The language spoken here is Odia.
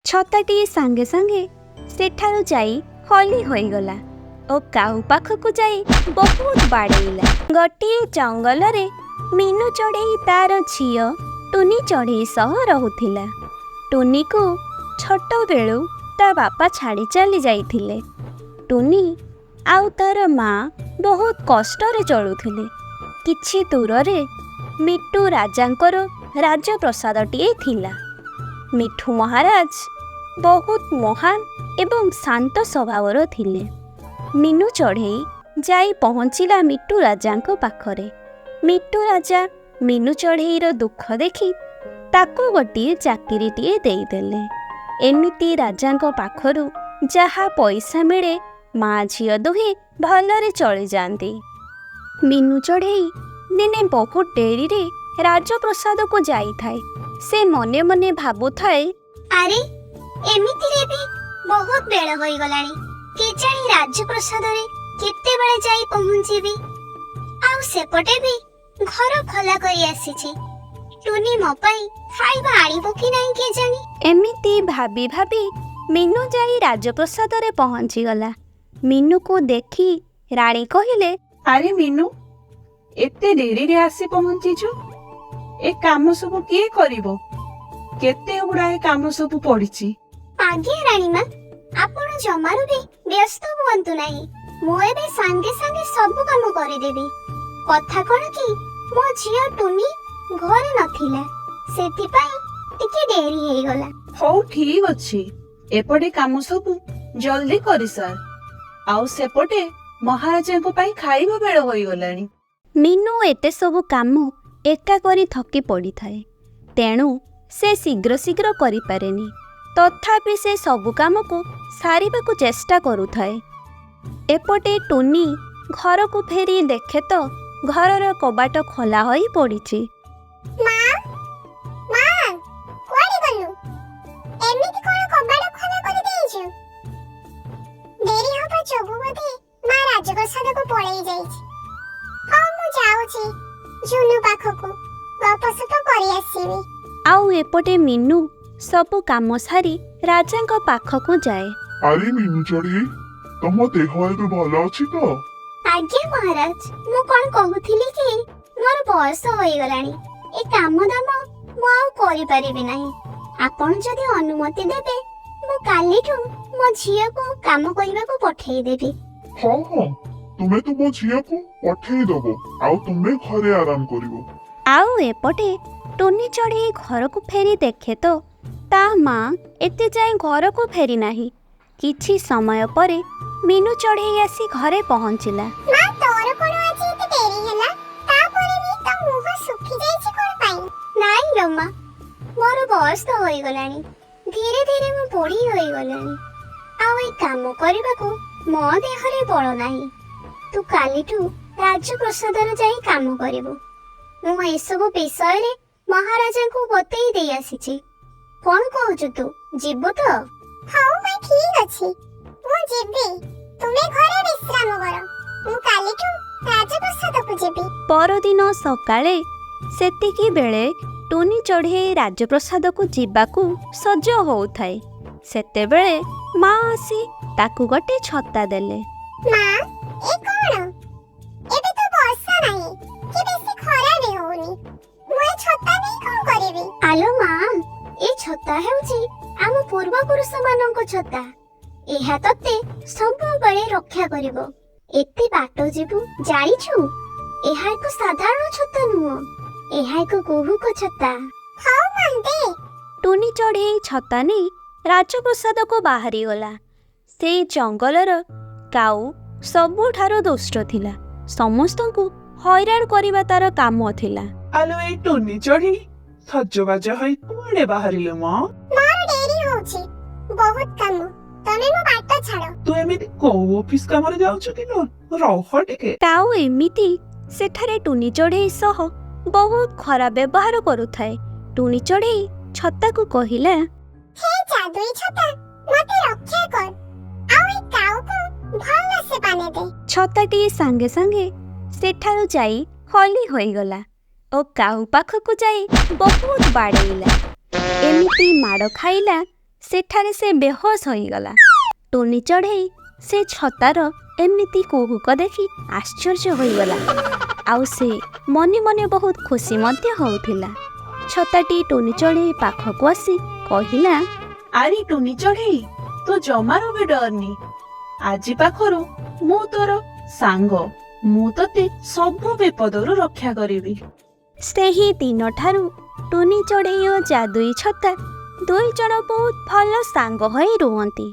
ଛତାଟି ସାଙ୍ଗେ ସାଙ୍ଗେ ସେଠାରୁ ଯାଇ ହଲି ହୋଇଗଲା ଓ କାଉ ପାଖକୁ ଯାଇ ବହୁତ ବାଡ଼େଇଲା। ଗୋଟିଏ ଜଙ୍ଗଲରେ ମିନୁ ଚଢ଼େଇ ତାର ଝିଅ ଟୁନି ଚଢ଼େଇ ସହ ରହୁଥିଲା। ଟୁନିକୁ ଛୋଟବେଳୁ ତା ବାପା ଛାଡ଼ି ଚାଲି ଯାଇଥିଲେ। ଟୁନି ଆଉ ତାର ମା ବହୁତ କଷ୍ଟରେ ଚଳୁଥିଲେ। କିଛି ଦୂରରେ ମିଟୁ ରାଜାଙ୍କର ରାଜପ୍ରସାଦଟିଏ ଥିଲା। ମିଠୁ ମହାରାଜ ବହୁତ ମହାନ ଏବଂ ଶାନ୍ତ ସ୍ୱଭାବର ଥିଲେ। ମିନୁ ଚଢ଼େଇ ଯାଇ ପହଞ୍ଚିଲା ମିଟୁ ରାଜାଙ୍କ ପାଖରେ। ମିଟୁ ରାଜା ମିନୁ ଚଢ଼େଇର ଦୁଃଖ ଦେଖି ତାକୁ ଗୋଟିଏ ଚାକିରିଟିଏ ଦେଇଦେଲେ। ଏମିତି ରାଜାଙ୍କ ପାଖରୁ ଯାହା ପଇସା ମିଳେ ମା ଝିଅ ଦୁହେଁ ଭଲରେ ଚଳିଯାଆନ୍ତି। ମିନୁ ଚଢ଼େଇ ଦିନେ ବହୁତ ଡେରିରେ ରାଜପ୍ରସାଦକୁ ଯାଇଥାଏ। ସେ ମନେ ମନେ ଭାବୁଥାଏ, ଆରେ ଏମିତିରେ ବି ବହୁତ ବେଳ ହୋଇଗଲାଣି। କେଜାଣି ରାଜପ୍ରସାଦରେ କେତେବେଳେ ଯାଇ ପହଞ୍ଚିବି। ଆଉ ସେପଟେ ବି ଘର ଖୋଲା କରି ଆସିଛି। ଟୁନି ମୋ ପାଇଁ ଖାଇବା ଆଣିବ କି ନାହିଁ କେଜାଣି। ଏମିତି ଭାବି ଭାବି ମିନୁ ଯାଇ ରାଜପ୍ରସାଦରେ ପହଞ୍ଚିଗଲା। ମିନୁକୁ ଦେଖି ରାଣୀ କହିଲେ, ଆରେ ମିନୁ, ଏତେ ଡେରିରେ ଆସି ପହଞ୍ଚିଛୁ। ଏ କାମ ସବୁ କିଏ କରିବ? କେତେ ଗୁଡାଏ କାମ ସବୁ ପଡିଛି। ଆଜ୍ଞା ରାଣୀମା, ଆପଣ ଜମାରୁ ବି ବ୍ୟସ୍ତ ହୁଅନ୍ତୁ ନାହିଁ। ମୁଁ ଏବେ ସାଙ୍ଗେ ସାଙ୍ଗେ ସବୁ କାମ କରିଦେବି। କଥା କଣ କି, ମୋ ଝିଅ ଟୁନି ଘରେ ନଥିଲା, ସେଥିପାଇଁ ଟିକେ ଡେରି ହେଇଗଲା। ହଉ ଠିକ ଅଛି, ଏପଟେ କାମ ସବୁ ଜଲ୍ଦି କରିସାର। ଆଉ ସେପଟେ ମହାରାଜାଙ୍କ ପାଇଁ ଖାଇବା ବେଳ ହୋଇଗଲାଣି। ମିନୁ ଏତେ ସବୁ କାମ ଏକା କରି ଥକି ପଡ଼ିଥାଏ। ତେଣୁ ସେ ଶୀଘ୍ର ଶୀଘ୍ର କରିପାରେନି। ତଥାପି ସେ ସବୁ କାମକୁ ସାରିବାକୁ ଚେଷ୍ଟା କରୁଥାଏ। ଏପଟେ ଟୁନି ଘରକୁ ଫେରି ଦେଖେ ତ ଘରର କବାଟ ଖୋଲା ହୋଇ ପଡ଼ିଛି। ମା, ମା, କୁଆଡ଼େ ଗଲୁ? ଏମିତି କଣ କବାଟ ଖୋଲା କରି ଦେଇଛୁ? ଡେରି ହବା ଯୋଗୁ ବୋଧେ ମା ରାଜପ୍ରସାଦକୁ ପଳେଇ ଯାଇଛି। ହଉ ମୁଁ ଯାଉଛି ଝୁନୁ ପାଖକୁ ଗପସପ କରି ଆସିବି। ଆଉ ଏପଟେ ମିନୁ ସବୁ କାମ ସାରି ରାଜାଙ୍କ ପାଖକୁ ଯାଏ। ଆରେ ମିନୁ ଚଢ଼େଇ, ତମ ଦେହ ଏବେ ଭଲ ଅଛି ତ? ଆଜ୍ଞା ମହାରାଜ, ମୁଁ କଣ କହୁଥିଲି କି ମୋର ବୟସ ହୋଇଗଲାଣି। ଏ କାମ ଦାମ ମୁଁ ଆଉ କରିପାରିବି ନାହିଁ। ଆପଣ ଯଦି ଅନୁମତି ଦେବେ, ମୁଁ କାଲିଠୁ ମୋ ଝିଅକୁ କାମ କରିବାକୁ ପଠେଇଦେବି। ହଁ ହଁ, ତୁମେ ତୁମ ଝିଅକୁ ପଠେଇ ଦବ ଆଉ ତୁମେ ଘରେ ଆରାମ କରିବ। ଆଉ ଏପଟେ ଟୁନି ଚଢ଼େଇ ଘରକୁ ଫେରି ଦେଖେ ତ ତା ମା ଏତେ ଯାଏଁ ଘରକୁ ଫେରି ନାହିଁ। କିଛି ସମୟ ପରେ ମିନୁ ଚଢ଼େଇ ଆସି ଘରେ ପହଞ୍ଚିଲା। ମା, ତୋର କଣ ଆଜି ଏତେ ଡେରି ହେଲା? ତାପରେ ବି ତୋ ମୁହଁ ଶୁଖି ଯାଇଛି କଣ ପାଇଁ? ନାଇଁ ଲୋ ମା, ମୋର ବୟସ ହୋଇଗଲାଣି। ଧୀରେ ଧୀରେ ମୁଁ ବୁଢ଼ୀ ହୋଇଗଲାଣି। ଆଉ ଏ କାମ କରିବାକୁ ମୋ ଦେହରେ ବଳ ନାହିଁ। ତୁ କାଲିଠୁ ରାଜପ୍ରସାଦରେ ଯାଇ କାମ କରିବୁ। ମୁଁ ଏସବୁ ବିଷୟରେ ମହାରାଜାଙ୍କୁ ବତେଇ ଦେଇ ଆସିଛି। କଣ କହୁଛୁ ତୁ, ଯିବୁ ତ? ହଉ ମା, ଠିକ ଅଛି, ମୁଁ ଯିବି। ତୁମେ ଘରେ ବିଶ୍ରାମ କର, ମୁଁ କାଲିଠୁ ରାଜପ୍ରସାଦକୁ ଯିବି। ପରଦିନ ସକାଳେ ସେତିକି ବେଳେ ଟୁନି ଚଢ଼େଇ ରାଜପ୍ରସାଦକୁ ଯିବାକୁ ସଜ ହେଉଥାଏ। ସେତେବେଳେ ମା ଆସି ତାକୁ ଗୋଟେ ଛତା ଦେଲେ। ମା, ଏ କଣ? ଏବେ ତ ବର୍ଷା ନାହିଁ କି ବେଶୀ ଖରା ବି ହଉନି। ମୁଁ ଏ ଛତା ନେଇ କଣ କରିବି? ଆଲୋ ମା, ଏ ଛତା ହେଉଛି ଆମ ପୂର୍ବପୁରୁଷମାନଙ୍କ ଛତା। ଏହା ତତେ ସବୁବେଳେ ରକ୍ଷା କରିବ। ଏତେ ବାଟ ଯିବୁ, ଜାଣିଛୁ? ଏହା ଏକ ସାଧାରଣ ଛତା ନୁହଁ, ଏହା ଏକ ଗୁହୁକ ଛତା। ହଉ ମା, ଦେ। ଟୁନି ଚଢ଼େଇ ଛତା ନେଇ ରାଜପ୍ରସାଦକୁ ବାହାରିଗଲା। ସେ ଜଙ୍ଗଲର କାଉ ସବୁଠାରୁ ଦୁଷ୍ଟ ଥିଲା। ସମସ୍ତଙ୍କୁ ହଇରାଣ କରିବା ତାର କାମ ଥିଲା। ଆଲୋ ଏଇ ଟୁନି ଚଢ଼େଇ, ସଜବାଜ ହୋଇ କୁଆଡେ ବାହାରିଲୁ ମ? ମୋର ଡେରି ହଉଛି, ବହୁତ କାମ। ତମେ ମୋ ବାଟ ଛାଡ଼। ତୁ ଏମିତି କୋଉ ଅଫିସ କାମରେ ଯାଉଛୁ କି ଲୋ? ରହ ଟିକେ। କାଉ ଏମିତି ସେଠାରେ ଟୁନି ଚଢ଼େଇ ସହ ବହୁତ ଖରାପ ବ୍ୟବହାର କରୁଥାଏ। ଟୁନି ଚଢ଼େଇ ଛତାକୁ କହିଲା, ହେ ଜାଦୁଇ ଛତା, ମତେ ରକ୍ଷା କର ଆଉ ଏ କାଉକୁ ଭଲସେ ପାନେ ଦେ। ଛତାଟି ସାଙ୍ଗେ ସାଙ୍ଗେ ସେଠାରୁ ଯାଇ ହଲି ହୋଇଗଲା ଓ କାଉ ପାଖକୁ ଯାଇ ବହୁତ ବାଡ଼େଇଲା। ଏମିତି ମାଡ଼ ଖାଇଲା ସେଠାରେ ସେ ବେହୋସ ହୋଇଗଲା। ଟୁନି ଚଢ଼େଇ ସେ ଛତାର ଏମିତି କୁହୁକ ଦେଖି ଆଶ୍ଚର୍ଯ୍ୟ ହୋଇଗଲା। ଆଉ ସେ ମନେ ମନେ ବହୁତ ଖୁସି ମଧ୍ୟ ହେଉଥିଲା। ଛତାଟି ଟୁନି ଚଢ଼େଇ ପାଖକୁ ଆସି କହିଲା, ଆରେ ଟୁନି ଚଢ଼େଇ, ତୁ ଜମାରୁ ବି ଡରନି। ଆଜି ପାଖରୁ ମୁଁ ତୋର ସାଙ୍ଗ। ମୁଁ ତତେ ସବୁ ବିପଦରୁ ରକ୍ଷା କରିବି। ସେହି ଦିନଠାରୁ ଟୁନି ଚଢ଼େଇ ଓ ଯାଦୁଇ ଛତା ଦୁଇ ଜଣ ବହୁତ ଭଲ ସାଙ୍ଗ ହୋଇ ରୁହନ୍ତି।